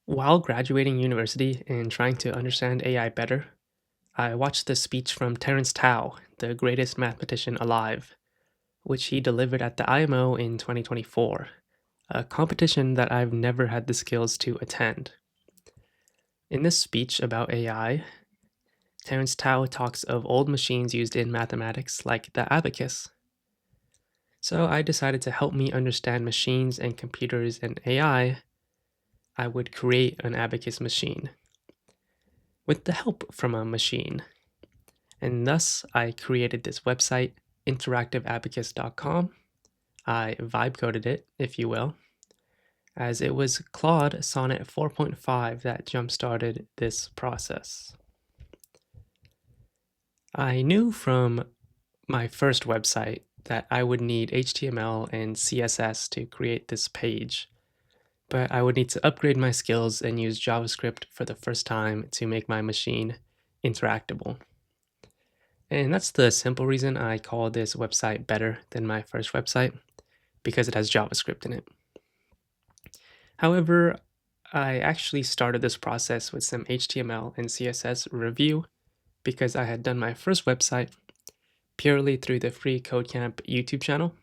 While graduating university and trying to understand AI better, I watched the speech from Terence Tao, the greatest mathematician alive, which he delivered at the IMO in 2024, a competition that I've never had the skills to attend. In this speech about AI, Terence Tao talks of old machines used in mathematics like the abacus. So I decided to help me understand machines and computers and I would create an abacus machine with the help from a machine. And thus, I created this website, interactiveabacus.com. I Vibecoded it, if you will, as it was Claude Sonnet 4.5 that jump-started this process. I knew from my first website that I would need HTML and CSS to create this page, but I would need to upgrade my skills and use JavaScript for the first time to make my machine interactable. And that's the simple reason I call this website better than my first website, because it has JavaScript in it. However, I actually started this process with some HTML and CSS review because I had done my first website purely through the Free Codecamp YouTube channel.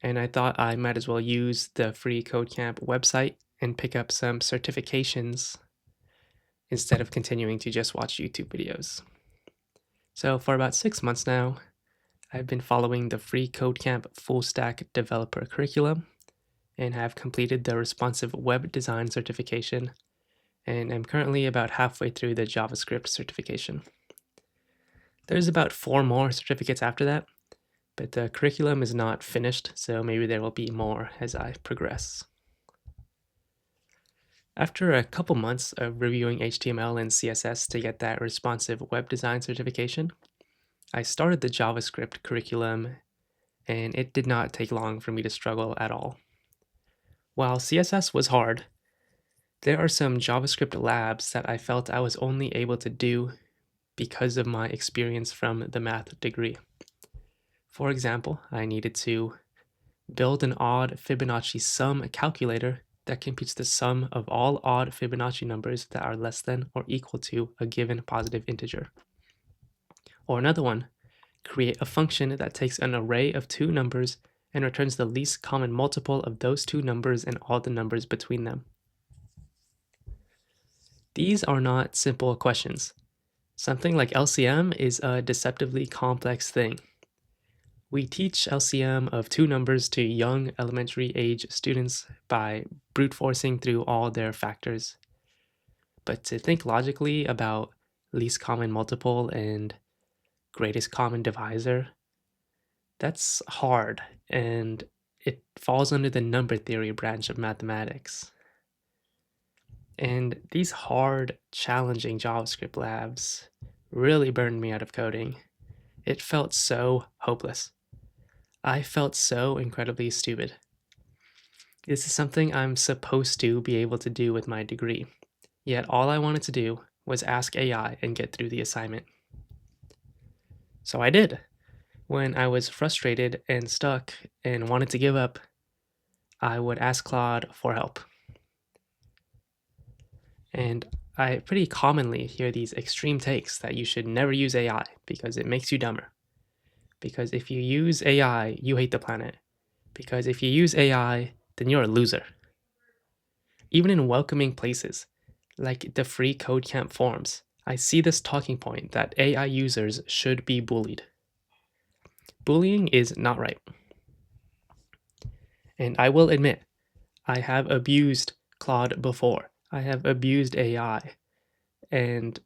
And I thought I might as well use the Free Codecamp website and pick up some certifications instead of continuing to just watch YouTube videos. So for about 6 months now, I've been following the Free Codecamp full stack developer curriculum and have completed the responsive web design certification, and I'm currently about halfway through the JavaScript certification. There's about 4 more certificates after that, but the curriculum is not finished, so maybe there will be more as I progress. After a couple months of reviewing HTML and CSS to get that responsive web design certification, I started the JavaScript curriculum, and it did not take long for me to struggle at all. While CSS was hard, there are some JavaScript labs that I felt I was only able to do because of my experience from the math degree. For example, I needed to build an odd Fibonacci sum calculator that computes the sum of all odd Fibonacci numbers that are less than or equal to a given positive integer. Or another one, create a function that takes an array of two numbers and returns the least common multiple of those two numbers and all the numbers between them. These are not simple questions. Something like LCM is a deceptively complex thing. We teach LCM of two numbers to young elementary age students by brute forcing through all their factors. But to think logically about least common multiple and greatest common divisor, that's hard, and it falls under the number theory branch of mathematics. And these hard, challenging JavaScript labs really burned me out of coding. It felt so hopeless. I felt so incredibly stupid. This is something I'm supposed to be able to do with my degree, yet all I wanted to do was ask AI and get through the assignment. So I did. When I was frustrated and stuck and wanted to give up, I would ask Claude for help. And I pretty commonly hear these extreme takes that you should never use AI because it makes you dumber. Because if you use AI, you hate the planet. Because if you use AI, then you're a loser. Even in welcoming places, like the free Codecamp forums, I see this talking point that AI users should be bullied. Bullying is not right. And I will admit, I have abused Claude before. I have abused AI and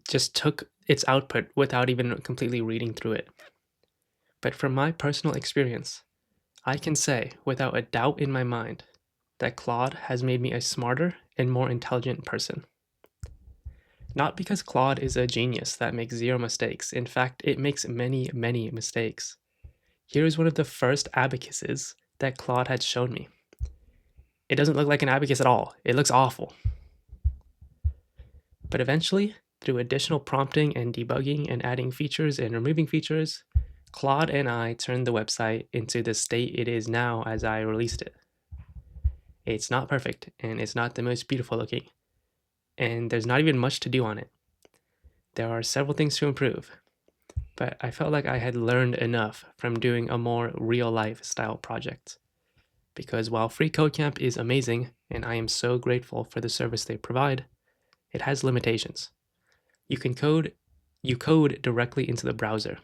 just took its output without even completely reading through it. But from my personal experience, I can say without a doubt in my mind that Claude has made me a smarter and more intelligent person. Not because Claude is a genius that makes zero mistakes. In fact, it makes many, many mistakes. Here is one of the first abacuses that Claude had shown me. It doesn't look like an abacus at all. It looks awful. But eventually, through additional prompting and debugging and adding features and removing features, Claude and I turned the website into the state it is now as I released it. It's not perfect, and it's not the most beautiful looking, and there's not even much to do on it. There are several things to improve, but I felt like I had learned enough from doing a more real life style project. Because while Free Code Camp is amazing, and I am so grateful for the service they provide, it has limitations. You code directly into the browser,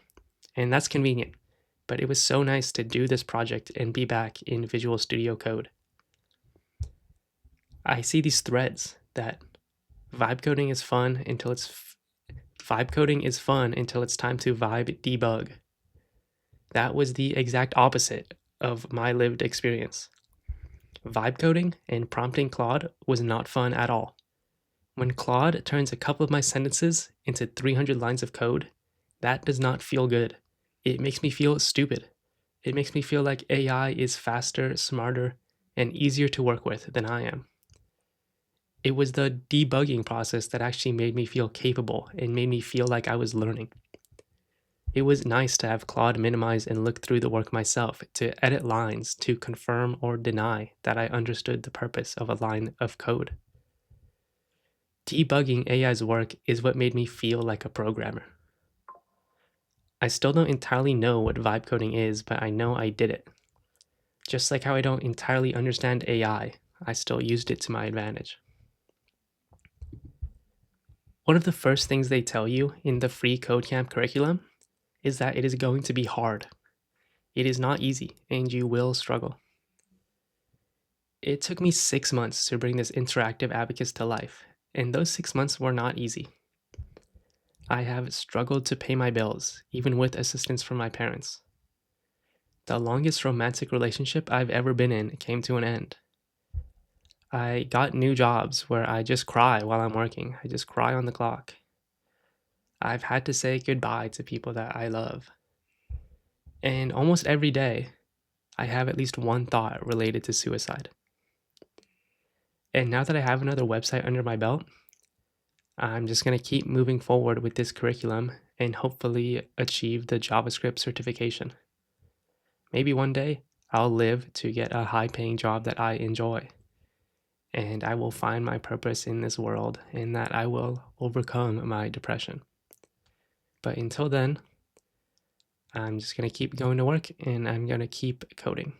and that's convenient, but it was so nice to do this project and be back in Visual Studio Code. I see these threads that vibe coding is fun until it's time to vibe debug. That was the exact opposite of my lived experience. Vibe coding and prompting Claude was not fun at all. When Claude turns a couple of my sentences into 300 lines of code, that does not feel good. It makes me feel stupid. It makes me feel like AI is faster, smarter, and easier to work with than I am. It was the debugging process that actually made me feel capable and made me feel like I was learning. It was nice to have Claude minimize and look through the work myself, to edit lines to confirm or deny that I understood the purpose of a line of code. Debugging AI's work is what made me feel like a programmer. I still don't entirely know what vibe coding is, but I know I did it. Just like how I don't entirely understand AI, I still used it to my advantage. One of the first things they tell you in the Free Code Camp curriculum is that it is going to be hard. It is not easy, and you will struggle. It took me 6 months to bring this interactive abacus to life, and those 6 months were not easy. I have struggled to pay my bills, even with assistance from my parents. The longest romantic relationship I've ever been in came to an end. I got new jobs where I just cry while I'm working. I just cry on the clock. I've had to say goodbye to people that I love. And almost every day, I have at least one thought related to suicide. And now that I have another website under my belt, I'm just going to keep moving forward with this curriculum and hopefully achieve the JavaScript certification. Maybe one day I'll live to get a high paying job that I enjoy. And I will find my purpose in this world, and that I will overcome my depression. But until then, I'm just going to keep going to work, and I'm going to keep coding.